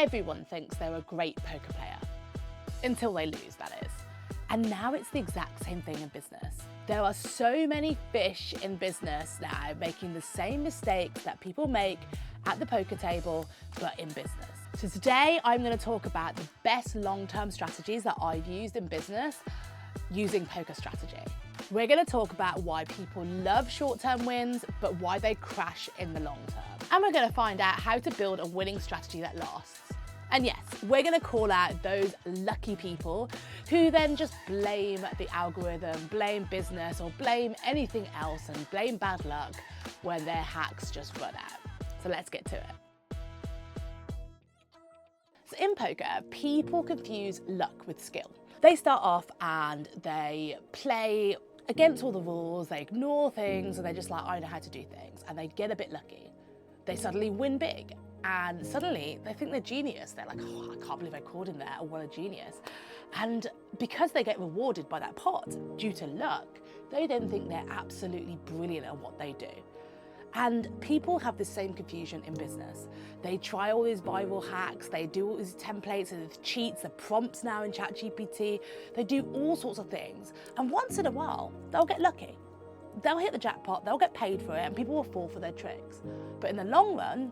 Everyone thinks they're a great poker player, until they lose, that is. And now it's the exact same thing in business. There are so many fish in business now making the same mistakes that people make at the poker table, but in business. So today I'm going to talk about the best long-term strategies that I've used in business using poker strategy. We're going to talk about why people love short-term wins, but why they crash in the long term. And we're going to find out how to build a winning strategy that lasts. And yes, we're going to call out those lucky people who then just blame the algorithm, blame business, or blame anything else and blame bad luck when their hacks just run out. So let's get to it. So in poker, people confuse luck with skill. They start off and they play against all the rules, they ignore things, and they're just like, I know how to do things. And they get a bit lucky. They suddenly win big. And suddenly they think they're genius. They're like, oh, I can't believe I called him there. What a genius. And because they get rewarded by that pot due to luck, they then think they're absolutely brilliant at what they do. And people have the same confusion in business. They try all these viral hacks, they do all these templates and cheats, the prompts now in ChatGPT, they do all sorts of things. And once in a while, they'll get lucky. They'll hit the jackpot, they'll get paid for it, and people will fall for their tricks. But in the long run,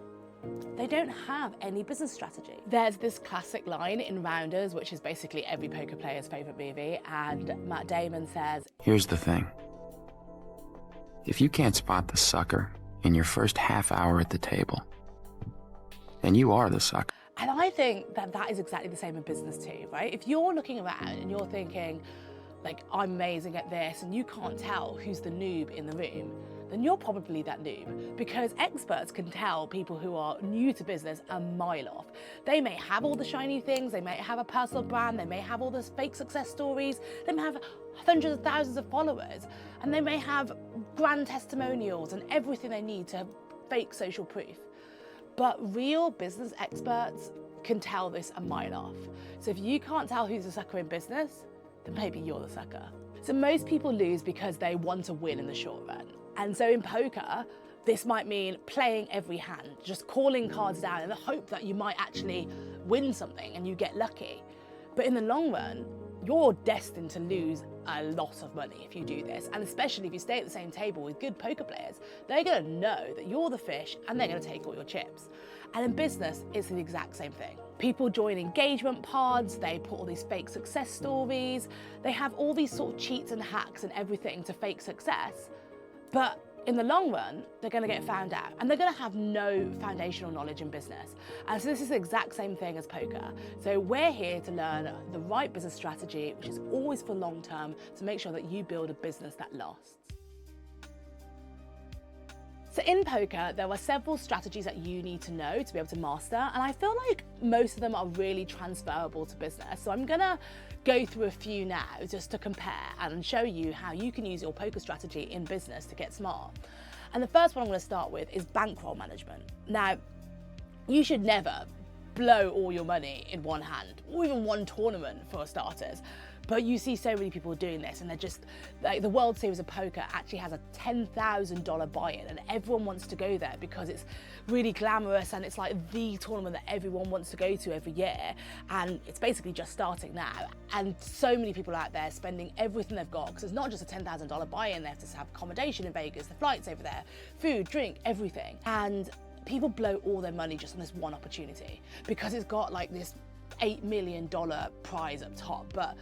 they don't have any business strategy. There's this classic line in Rounders, which is basically every poker player's favorite movie, and Matt Damon says, "Here's the thing. If you can't spot the sucker in your first half hour at the table, then you are the sucker." And I think that that is exactly the same in business too, right? If you're looking around and you're thinking, like, I'm amazing at this, and you can't tell who's the noob in the room, then you're probably that noob, because experts can tell people who are new to business a mile off. They may have all the shiny things, they may have a personal brand, they may have all those fake success stories, they may have hundreds of thousands of followers, and they may have grand testimonials and everything they need to have fake social proof. But real business experts can tell this a mile off. So if you can't tell who's the sucker in business, then maybe you're the sucker. So most people lose because they want to win in the short run. And so in poker, this might mean playing every hand, just calling cards down in the hope that you might actually win something and you get lucky. But in the long run, you're destined to lose a lot of money if you do this. And especially if you stay at the same table with good poker players, they're gonna know that you're the fish and they're gonna take all your chips. And in business, it's the exact same thing. People join engagement pods, they put all these fake success stories, they have all these sort of cheats and hacks and everything to fake success. But in the long run, they're going to get found out and they're going to have no foundational knowledge in business. And so this is the exact same thing as poker. So we're here to learn the right business strategy, which is always for long term, to make sure that you build a business that lasts. So in poker, there are several strategies that you need to know to be able to master, and I feel like most of them are really transferable to business. So I'm gonna go through a few now just to compare and show you how you can use your poker strategy in business to get smart. And the first one I'm gonna start with is bankroll management. Now, you should never blow all your money in one hand, or even one tournament for starters. But you see so many people doing this, and they're just, like, the World Series of Poker actually has a $10,000 buy-in, and everyone wants to go there because it's really glamorous and it's like the tournament that everyone wants to go to every year. And it's basically just starting now. And so many people out there spending everything they've got, because it's not just a $10,000 buy-in, they have to have accommodation in Vegas, the flights over there, food, drink, everything. And people blow all their money just on this one opportunity because it's got like this $8 million prize up top. But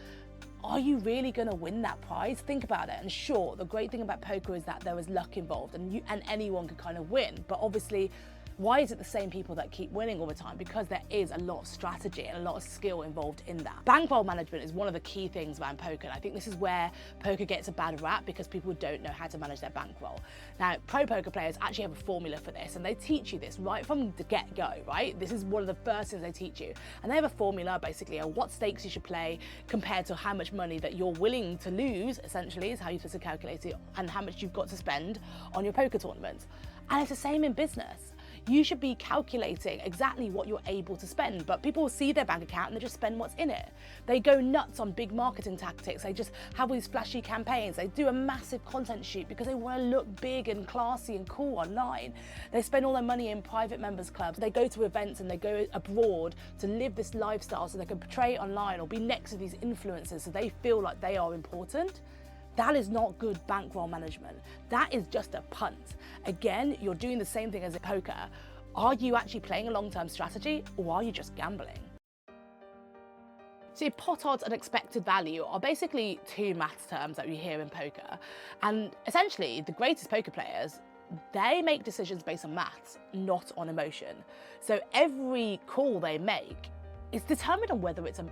are you really going to win that prize? Think about it. And sure, the great thing about poker is that there is luck involved, and anyone can kind of win. But obviously, why is it the same people that keep winning all the time? Because there is a lot of strategy and a lot of skill involved in that. Bankroll management is one of the key things around poker. And I think this is where poker gets a bad rap, because people don't know how to manage their bankroll. Now, pro poker players actually have a formula for this, and they teach you this right from the get-go, right? This is one of the first things they teach you. And they have a formula, basically, of what stakes you should play compared to how much money that you're willing to lose, essentially, is how you're supposed to calculate it, and how much you've got to spend on your poker tournaments. And it's the same in business. you should be calculating exactly what you're able to spend. But people see their bank account and they just spend what's in it. They go nuts on big marketing tactics. They just have these flashy campaigns. They do a massive content shoot because they want to look big and classy and cool online. They spend all their money in private members clubs. They go to events and they go abroad to live this lifestyle so they can portray it online or be next to these influencers so they feel like they are important. That is not good bankroll management. That is just a punt. Again, you're doing the same thing as in poker. Are you actually playing a long-term strategy or are you just gambling? So pot odds and expected value are basically two maths terms that we hear in poker. And essentially, the greatest poker players, they make decisions based on maths, not on emotion. So every call they make is determined on whether it's a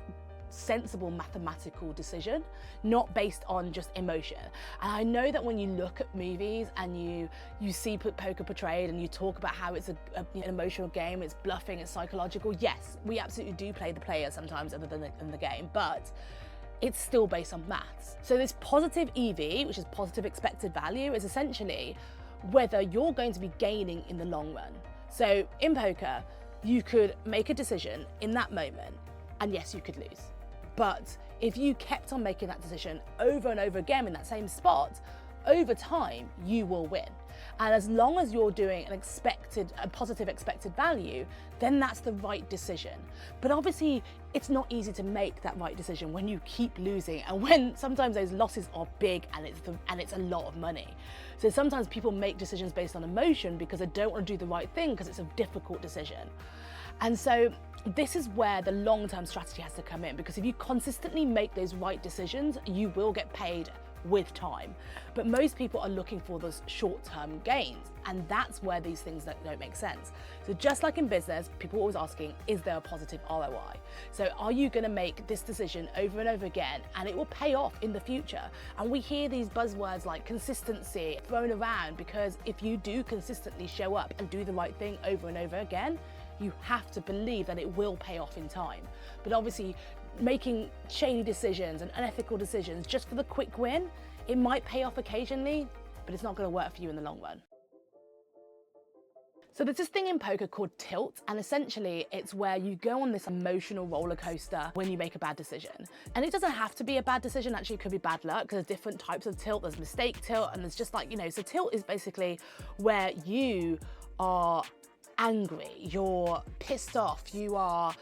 sensible mathematical decision, not based on just emotion. And I know that when you look at movies and you see poker portrayed and you talk about how it's an emotional game, it's bluffing, it's psychological, yes, we absolutely do play the player sometimes other than in the game, but it's still based on maths. So this positive EV, which is positive expected value, is essentially whether you're going to be gaining in the long run. So in poker, you could make a decision in that moment, and yes, you could lose. But if you kept on making that decision over and over again in that same spot, over time, you will win. And as long as you're doing a positive expected value, then that's the right decision. But obviously, it's not easy to make that right decision when you keep losing and when sometimes those losses are big and it's a lot of money. So sometimes people make decisions based on emotion because they don't want to do the right thing because it's a difficult decision. And so this is where the long-term strategy has to come in, because if you consistently make those right decisions, you will get paid with time. But most people are looking for those short-term gains, and that's where these things don't make sense. So just like in business, people are always asking, is there a positive ROI? So are you going to make this decision over and over again and it will pay off in the future? And we hear these buzzwords like consistency thrown around because if you do consistently show up and do the right thing over and over again, you have to believe that it will pay off in time. But obviously, making shady decisions and unethical decisions just for the quick win, it might pay off occasionally, but it's not going to work for you in the long run. So there's this thing in poker called tilt, and essentially it's where you go on this emotional roller coaster when you make a bad decision. And it doesn't have to be a bad decision, actually it could be bad luck, because there's different types of tilt. There's mistake tilt, and there's just like, so tilt is basically where you are angry, you're pissed off, you are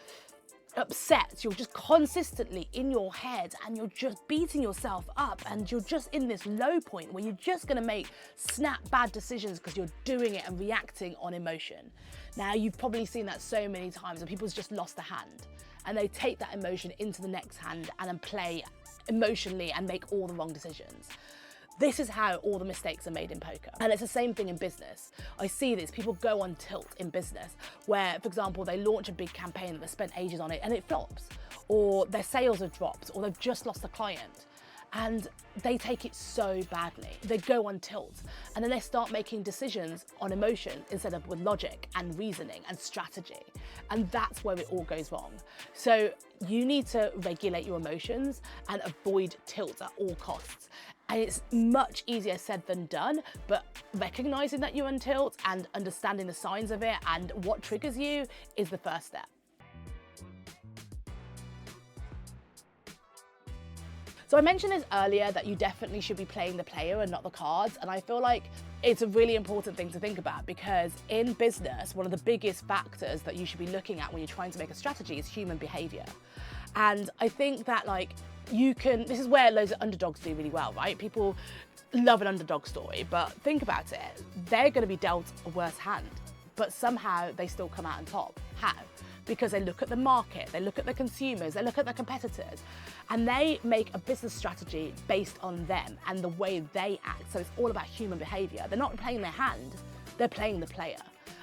upset, you're just consistently in your head and you're just beating yourself up and you're just in this low point where you're just going to make snap bad decisions because you're doing it and reacting on emotion. Now, you've probably seen that so many times where people's just lost a hand and they take that emotion into the next hand and then play emotionally and make all the wrong decisions. This is how all the mistakes are made in poker. And it's the same thing in business. I see this, people go on tilt in business where, for example, they launch a big campaign that they spent ages on it and it flops, or their sales have dropped, or they've just lost a client. And they take it so badly. They go on tilt and then they start making decisions on emotion instead of with logic and reasoning and strategy. And that's where it all goes wrong. So you need to regulate your emotions and avoid tilt at all costs. And it's much easier said than done, but recognizing that you're on tilt and understanding the signs of it and what triggers you is the first step. So I mentioned this earlier that you definitely should be playing the player and not the cards. And I feel like it's a really important thing to think about because in business, one of the biggest factors that you should be looking at when you're trying to make a strategy is human behavior. And I think that this is where loads of underdogs do really well, right? People love an underdog story, but think about it. They're going to be dealt a worse hand, but somehow they still come out on top. How? Because they look at the market, they look at the consumers, they look at the competitors, and they make a business strategy based on them and the way they act. So it's all about human behavior. They're not playing their hand, they're playing the player.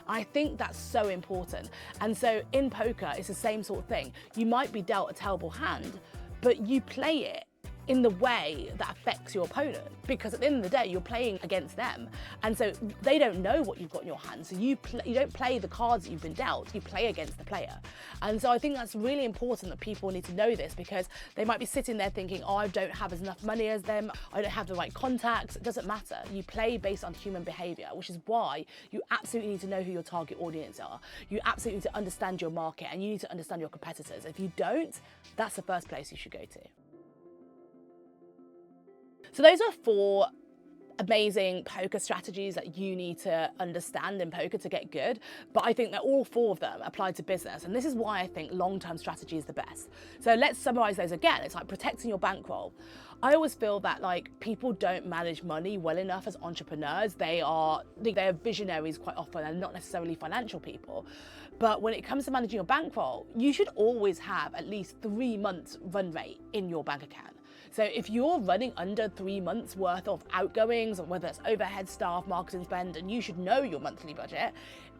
I think that's so important. And so in poker, it's the same sort of thing. You might be dealt a terrible hand, but you play it in the way that affects your opponent, because at the end of the day, you're playing against them. And so they don't know what you've got in your hand. So you don't play the cards that you've been dealt, you play against the player. And so I think that's really important that people need to know this, because they might be sitting there thinking, oh, I don't have enough money as them, I don't have the right contacts. It doesn't matter. You play based on human behavior, which is why you absolutely need to know who your target audience are. You absolutely need to understand your market, and you need to understand your competitors. If you don't, that's the first place you should go to. So those are 4 amazing poker strategies that you need to understand in poker to get good. But I think that all 4 of them apply to business. And this is why I think long-term strategy is the best. So let's summarize those again. It's like protecting your bankroll. I always feel that like people don't manage money well enough as entrepreneurs. They're visionaries quite often and not necessarily financial people. But when it comes to managing your bankroll, you should always have at least 3 months run rate in your bank account. So if you're running under 3 months worth of outgoings, or whether it's overhead, staff, marketing spend, and you should know your monthly budget,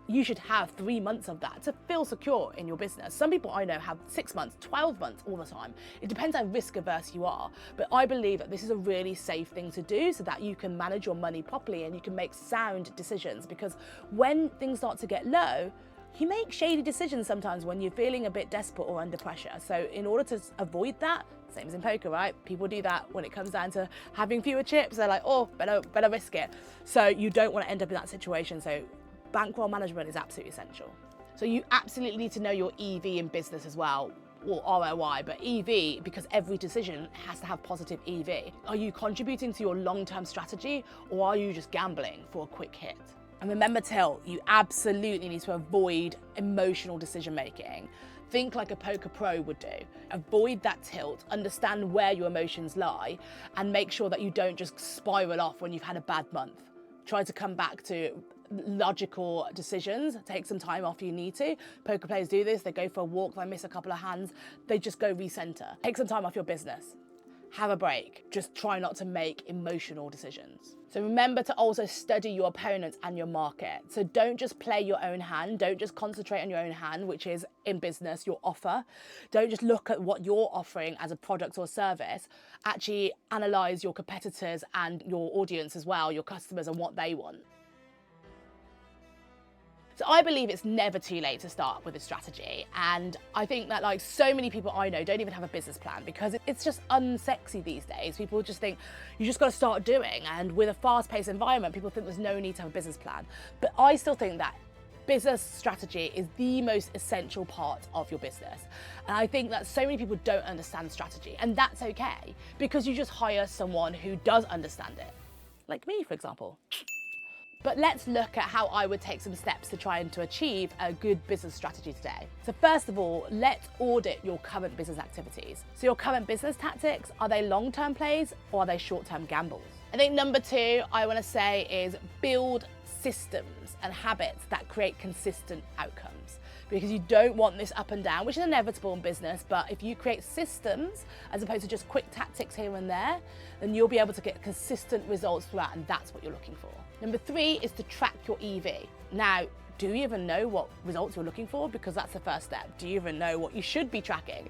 you should have 3 months of that to feel secure in your business. Some people I know have 6 months, 12 months all the time. It depends how risk averse you are. But I believe that this is a really safe thing to do so that you can manage your money properly and you can make sound decisions, because when things start to get low, you make shady decisions sometimes when you're feeling a bit desperate or under pressure. So in order to avoid that, same as in poker, right? People do that when it comes down to having fewer chips. They're like, oh, better risk it. So you don't want to end up in that situation. So bankroll management is absolutely essential. So you absolutely need to know your EV in business as well, or ROI, but EV, because every decision has to have positive EV. Are you contributing to your long-term strategy, or are you just gambling for a quick hit? And remember, tilt, you absolutely need to avoid emotional decision making. Think like a poker pro would do. Avoid that tilt, understand where your emotions lie, and make sure that you don't just spiral off when you've had a bad month. Try to come back to logical decisions. Take some time off if you need to. Poker players do this. They go for a walk, they miss a couple of hands, they just go recenter. Take some time off your business. Have a break. Just try not to make emotional decisions. So remember to also study your opponents and your market. So don't just play your own hand. Don't just concentrate on your own hand, which is in business, your offer. Don't just look at what you're offering as a product or service. Actually analyze your competitors and your audience as well, your customers and what they want. So I believe it's never too late to start with a strategy. And I think that like so many people I know don't even have a business plan, because it's just unsexy these days. People just think you just got to start doing. And with a fast-paced environment, people think there's no need to have a business plan. But I still think that business strategy is the most essential part of your business. And I think that so many people don't understand strategy, and that's okay, because you just hire someone who does understand it. Like me, for example. But let's look at how I would take some steps to try and to achieve a good business strategy today. So first of all, let's audit your current business activities. So your current business tactics, are they long-term plays or are they short-term gambles? I think number 2, I want to say, is build systems and habits that create consistent outcomes. Because you don't want this up and down, which is inevitable in business, but if you create systems as opposed to just quick tactics here and there, then you'll be able to get consistent results throughout, and that's what you're looking for. Number 3 is to track your EV. Now, do you even know what results you're looking for? Because that's the first step. Do you even know what you should be tracking?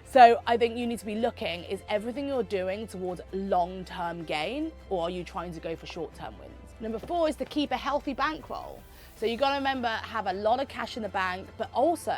So I think you need to be looking, is everything you're doing towards long-term gain, or are you trying to go for short-term wins? Number 4 is to keep a healthy bankroll. So you've got to remember, have a lot of cash in the bank, but also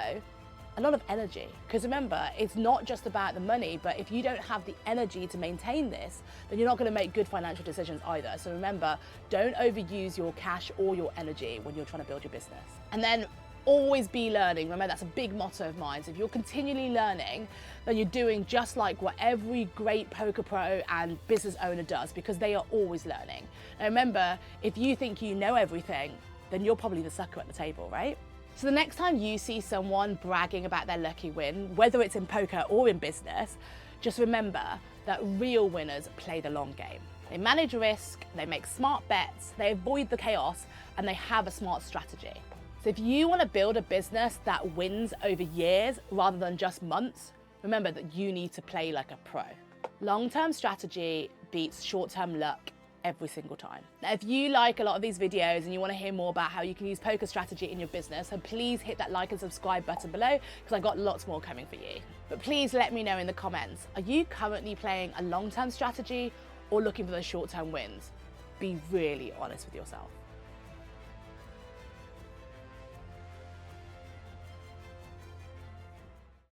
a lot of energy. Because remember, it's not just about the money, but if you don't have the energy to maintain this, then you're not going to make good financial decisions either. So remember, don't overuse your cash or your energy when you're trying to build your business. And then always be learning. Remember, that's a big motto of mine. So if you're continually learning, then you're doing just like what every great poker pro and business owner does, because they are always learning. Now remember, if you think you know everything, then you're probably the sucker at the table, right? So the next time you see someone bragging about their lucky win, whether it's in poker or in business, just remember that real winners play the long game. They manage risk, they make smart bets, they avoid the chaos, and they have a smart strategy. So if you want to build a business that wins over years rather than just months, remember that you need to play like a pro. Long-term strategy beats short-term luck every single time. Now, if you like a lot of these videos and you want to hear more about how you can use poker strategy in your business, then please hit that like and subscribe button below, because I've got lots more coming for you. But please let me know in the comments, are you currently playing a long-term strategy or looking for those short-term wins? Be really honest with yourself.